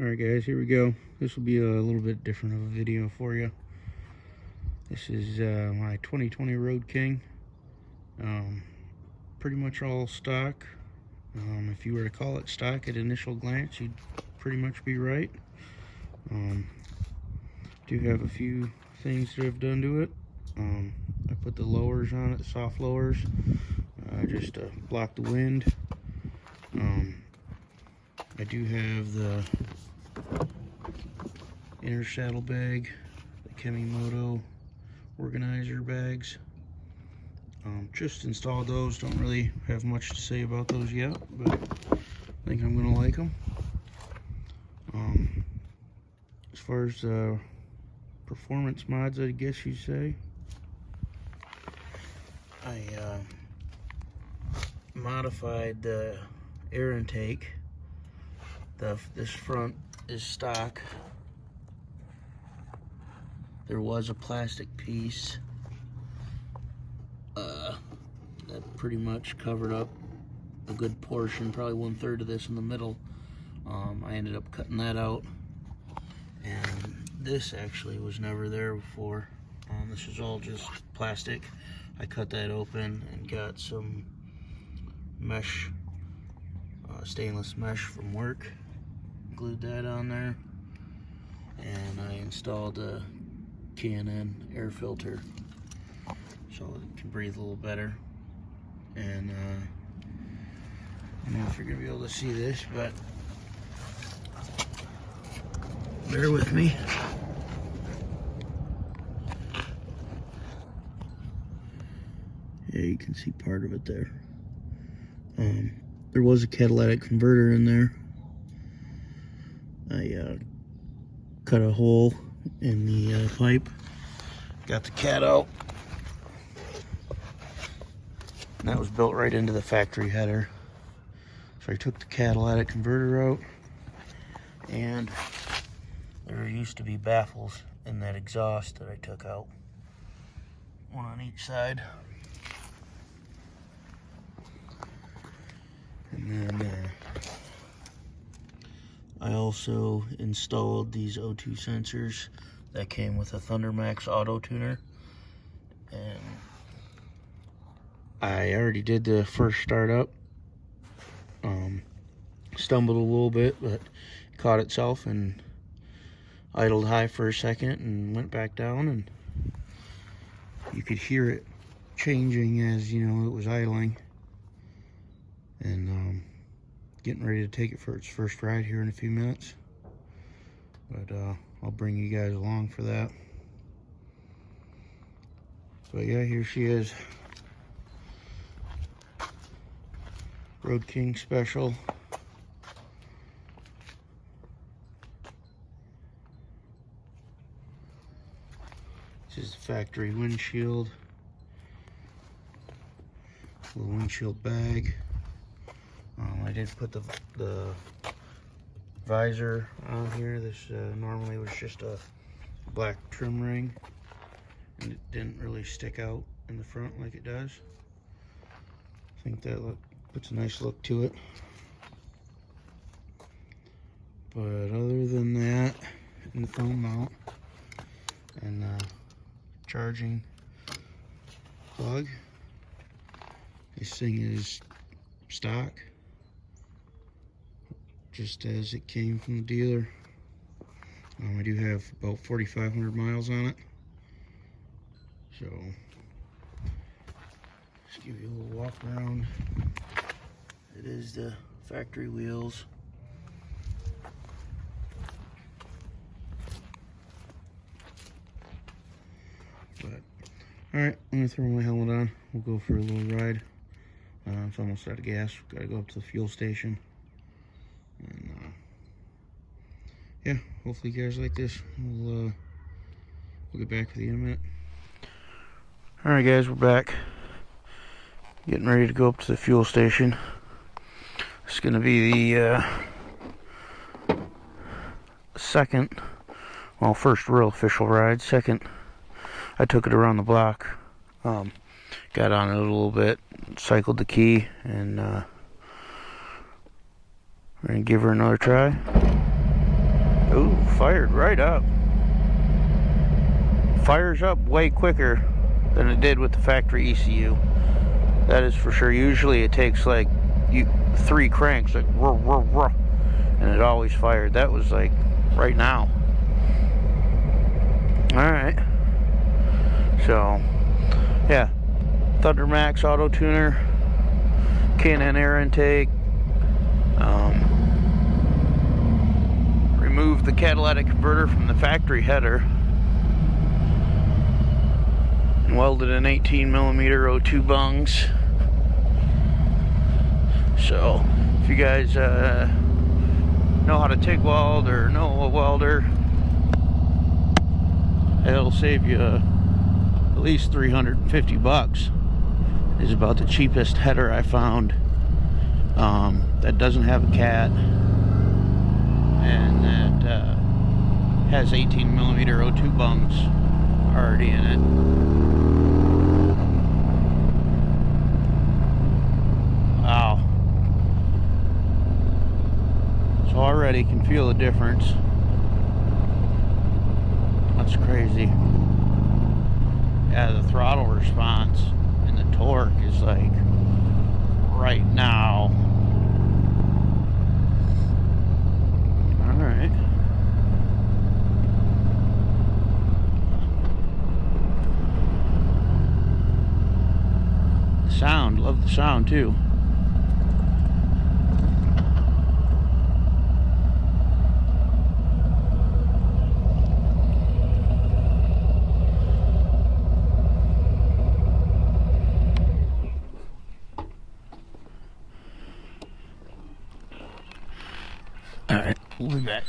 Alright guys, here we go. This will be a little bit different of a video for you. This is my 2020 Road King. Pretty much all stock. If you were to call it stock at initial glance, you'd pretty much be right. Do have a few things that I've done to it. I put the lowers on it, soft lowers, just to block the wind. I do have the inner saddlebag, the Kemimoto organizer bags. Just installed those. Don't really have much to say about those yet, but I think I'm gonna like them. As far as performance mods, I guess you say, I modified the air intake. This front is stock. There was a plastic piece that pretty much covered up a good portion, probably 1/3 of this in the middle. I ended up cutting that out, and this actually was never there before. This was all just plastic. I cut that open and got some mesh, stainless mesh from work, glued that on there, and I installed a K&N air filter so it can breathe a little better. And I don't know if you're gonna be able to see this, but bear with me. Yeah, you can see part of it there. There was a catalytic converter in there. I cut a hole in the pipe, got the cat out, and that was built right into the factory header. So I took the catalytic converter out, and there used to be baffles in that exhaust that I took out, one on each side. And then I also installed these O2 sensors that came with a ThunderMax auto tuner, and I already did the first startup. Stumbled a little bit, but caught itself and idled high for a second and went back down, and you could hear it changing as it was idling. And getting ready to take it for its first ride here in a few minutes, but I'll bring you guys along for that. But yeah, here she is, Road King Special. This is the factory windshield, little windshield bag. I did put the visor on here. This normally was just a black trim ring, and it didn't really stick out in the front like it does. I think that puts a nice look to it. But other than that, in the phone mount and charging plug, this thing is stock, just as it came from the dealer. I do have about 4,500 miles on it, so just give you a little walk around. It is the factory wheels. But alright, I'm gonna throw my helmet on. We'll go for a little ride. It's almost out of gas. Gotta go up to the fuel station. And yeah, hopefully you guys like this. We'll get back with you in a minute. Alright guys, we're back. Getting ready to go up to the fuel station. It's gonna be the first real official ride. Second, I took it around the block. Got on it a little bit, cycled the key, and we're gonna give her another try. Ooh, fired right up. Fires up way quicker than it did with the factory ECU. That is for sure. Usually it takes like 3 cranks, like ruh, ruh, ruh, and it always fired. That was like right now. Alright. So, yeah. Thunder Max auto tuner, K&N air intake. Removed the catalytic converter from the factory header and welded in 18mm O2 bungs. So if you guys know how to TIG weld or know a welder, it'll save you at least $350. Is about the cheapest header I found that doesn't have a cat and that has 18mm O2 bungs already in it. Wow. So already can feel the difference. That's crazy. Yeah, the throttle response and the torque is like right now. Alright. The sound, love the sound too. Alright, we'll be back.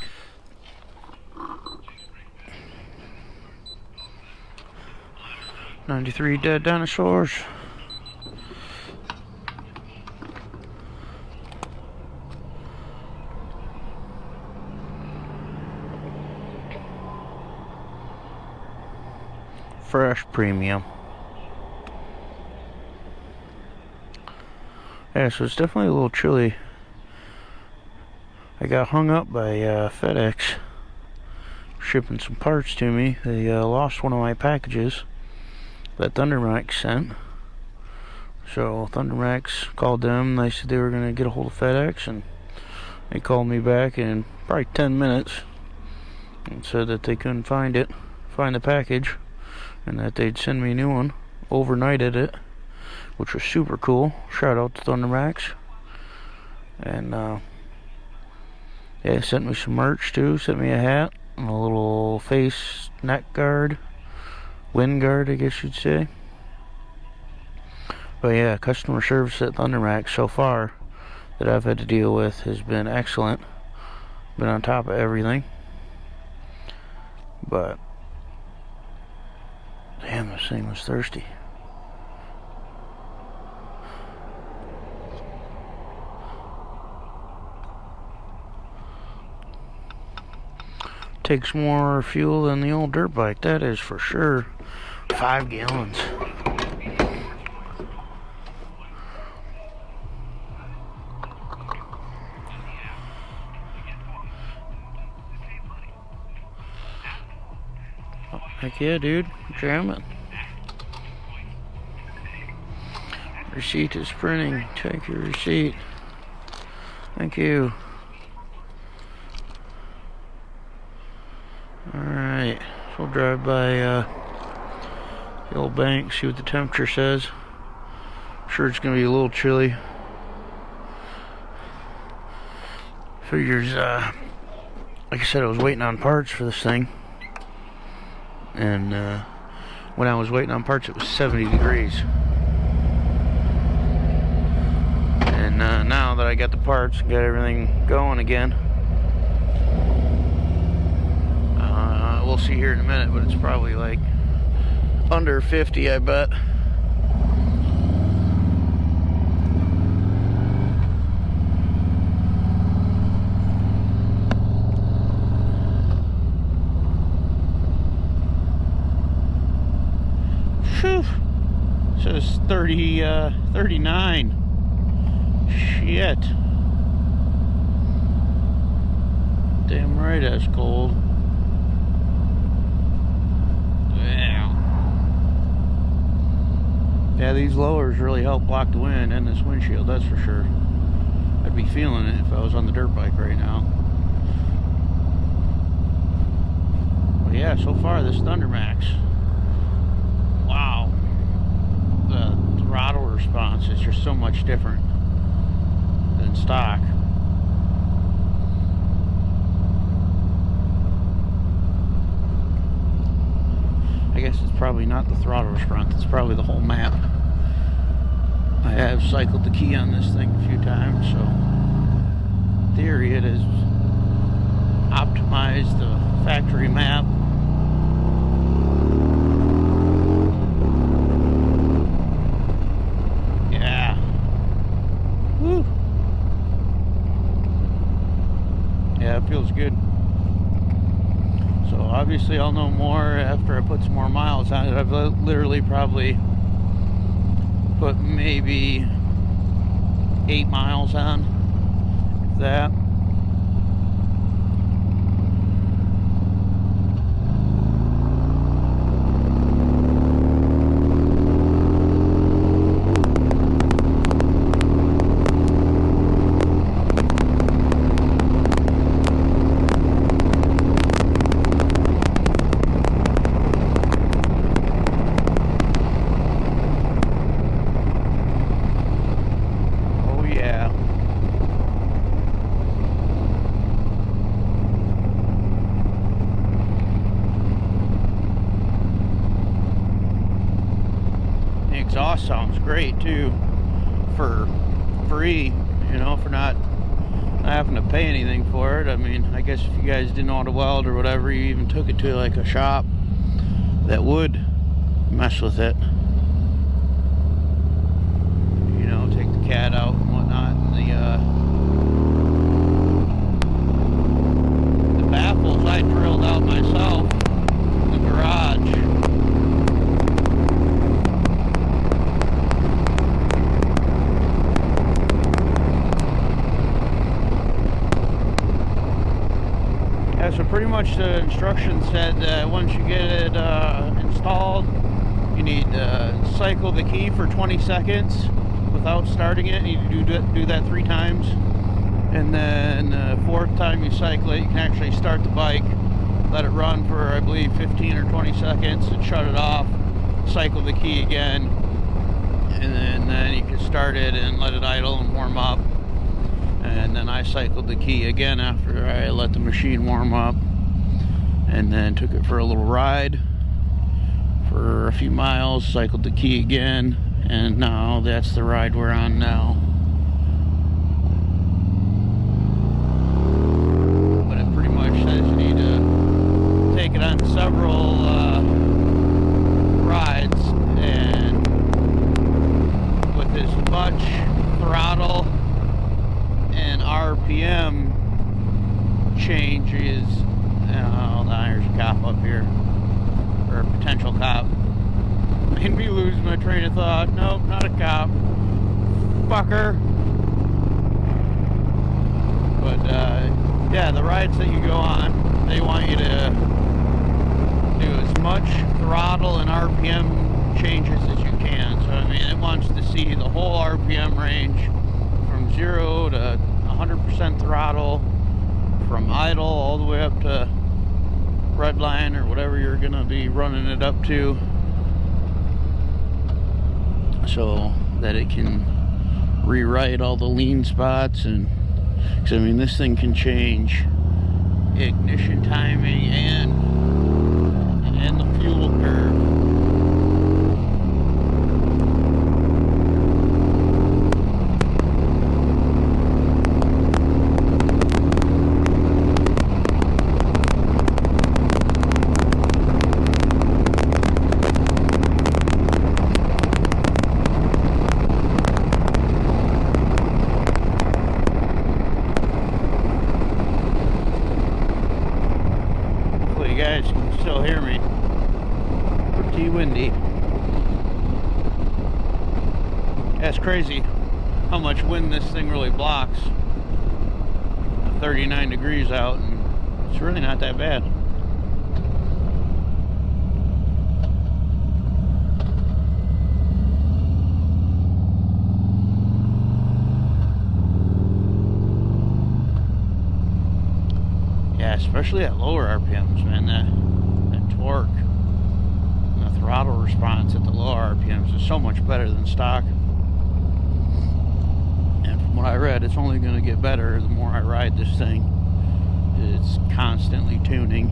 "93 dead dinosaurs." Fresh premium. Yeah, so it's definitely a little chilly. I got hung up by FedEx shipping some parts to me. They lost one of my packages that Thunder Max sent. So Thunder Max called them. They said they were going to get a hold of FedEx, and they called me back in probably 10 minutes and said that they couldn't find the package, and that they'd send me a new one, overnighted it, which was super cool. Shout out to Thunder Max. And yeah, sent me some merch too. Sent me a hat and a little face neck guard, wind guard, I guess you'd say. But yeah, customer service at Thunder Max so far that I've had to deal with has been excellent. Been on top of everything. But damn, this thing was thirsty. Takes more fuel than the old dirt bike, that is for sure. 5 gallons. Oh, heck yeah, dude. Jamming. Receipt is printing. Take your receipt. Thank you. Alright, so we'll drive by the old bank, see what the temperature says. I'm sure it's going to be a little chilly. Figures, like I said, I was waiting on parts for this thing. And when I was waiting on parts, it was 70 degrees. And now that I got the parts, got everything going again, we'll see here in a minute, but it's probably like under 50, I bet. Whew. It says 39. Shit. Damn right as cold. Yeah, these lowers really help block the wind and this windshield, that's for sure. I'd be feeling it if I was on the dirt bike right now. But yeah, so far this Thundermax, wow, the throttle response is just so much different than stock. I guess it's probably not the throttle response, it's probably the whole map. I have cycled the key on this thing a few times, so in theory it has optimized the factory map. Yeah. Woo. Yeah, it feels good. So obviously I'll know more after I put some more miles on it. I've literally probably put maybe 8 miles on, if that. Exhaust sounds great too, for free, you know, for not having to pay anything for it. I mean, I guess if you guys didn't know how to weld or whatever, you even took it to like a shop that would mess with it, you know, take the cat out and whatnot, and the baffles I drilled out myself in the garage. So pretty much the instructions said that once you get it installed, you need to cycle the key for 20 seconds without starting it. You need to do that 3 times. And then the 4th time you cycle it, you can actually start the bike, let it run for, I believe, 15 or 20 seconds and shut it off, cycle the key again, and then you can start it and let it idle and warm up. And then I cycled the key again after I let the machine warm up, and then took it for a little ride for a few miles, cycled the key again, and now that's the ride we're on now. But it pretty much says you need to take it on several rides, and with as much throttle and RPM changes. Oh, there's a cop up here, or a potential cop. Made me lose my train of thought. Nope, not a cop. Fucker. But yeah, the rides that you go on, they want you to do as much throttle and RPM changes as you can. So I mean, it wants to see the whole RPM range from 0 to 100% throttle, from idle all the way up to red line or whatever you're gonna be running it up to, so that it can rewrite all the lean spots. And because I mean, this thing can change ignition timing and the fuel curve. Still hear me. Pretty windy. That's crazy how much wind this thing really blocks. 39 degrees out and It's really not that bad. Yeah, especially at lower RPMs, man. That torque, and the throttle response at the lower RPMs is so much better than stock. And from what I read, it's only going to get better the more I ride this thing. It's constantly tuning,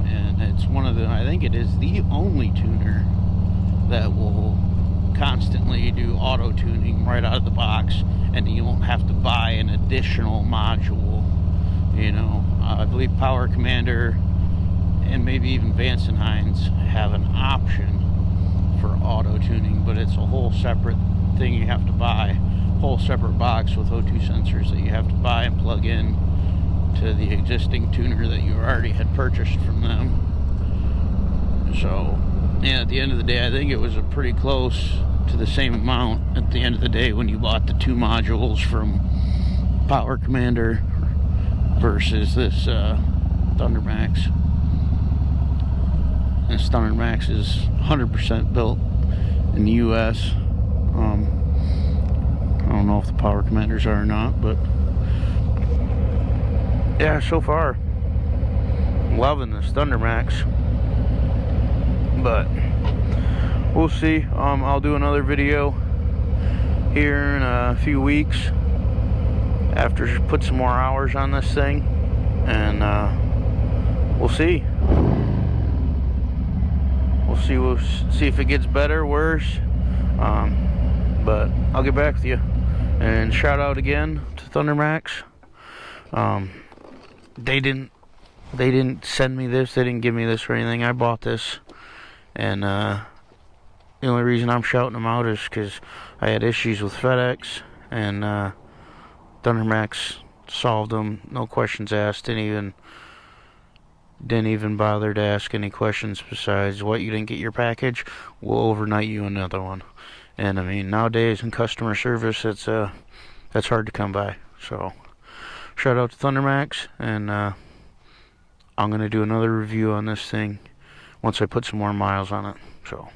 and it's one of the, I think it is the only tuner that will constantly do auto tuning right out of the box, and you won't have to buy an additional module. You know, I believe Power Commander and maybe even Vance and Hines have an option for auto tuning, but it's a whole separate thing you have to buy, whole separate box with O2 sensors that you have to buy and plug in to the existing tuner that you already had purchased from them. So yeah, at the end of the day, I think it was a pretty close to the same amount at the end of the day when you bought the 2 modules from Power Commander versus this Thundermax. This Thundermax is 100% built in the US. I don't know if the Power Commanders are or not, but yeah, so far loving this Thundermax. But we'll see. I'll do another video here in a few weeks after put some more hours on this thing, and we'll see. We'll see if it gets better, worse. But I'll get back with you. And shout out again to Thundermax. They didn't send me this. They didn't give me this or anything. I bought this, and the only reason I'm shouting them out is because I had issues with FedEx, and Thundermax solved them, no questions asked. Didn't even bother to ask any questions besides, what, you didn't get your package? We'll overnight you another one. And I mean, nowadays in customer service, that's hard to come by. So shout out to Thundermax, and I'm gonna do another review on this thing once I put some more miles on it. So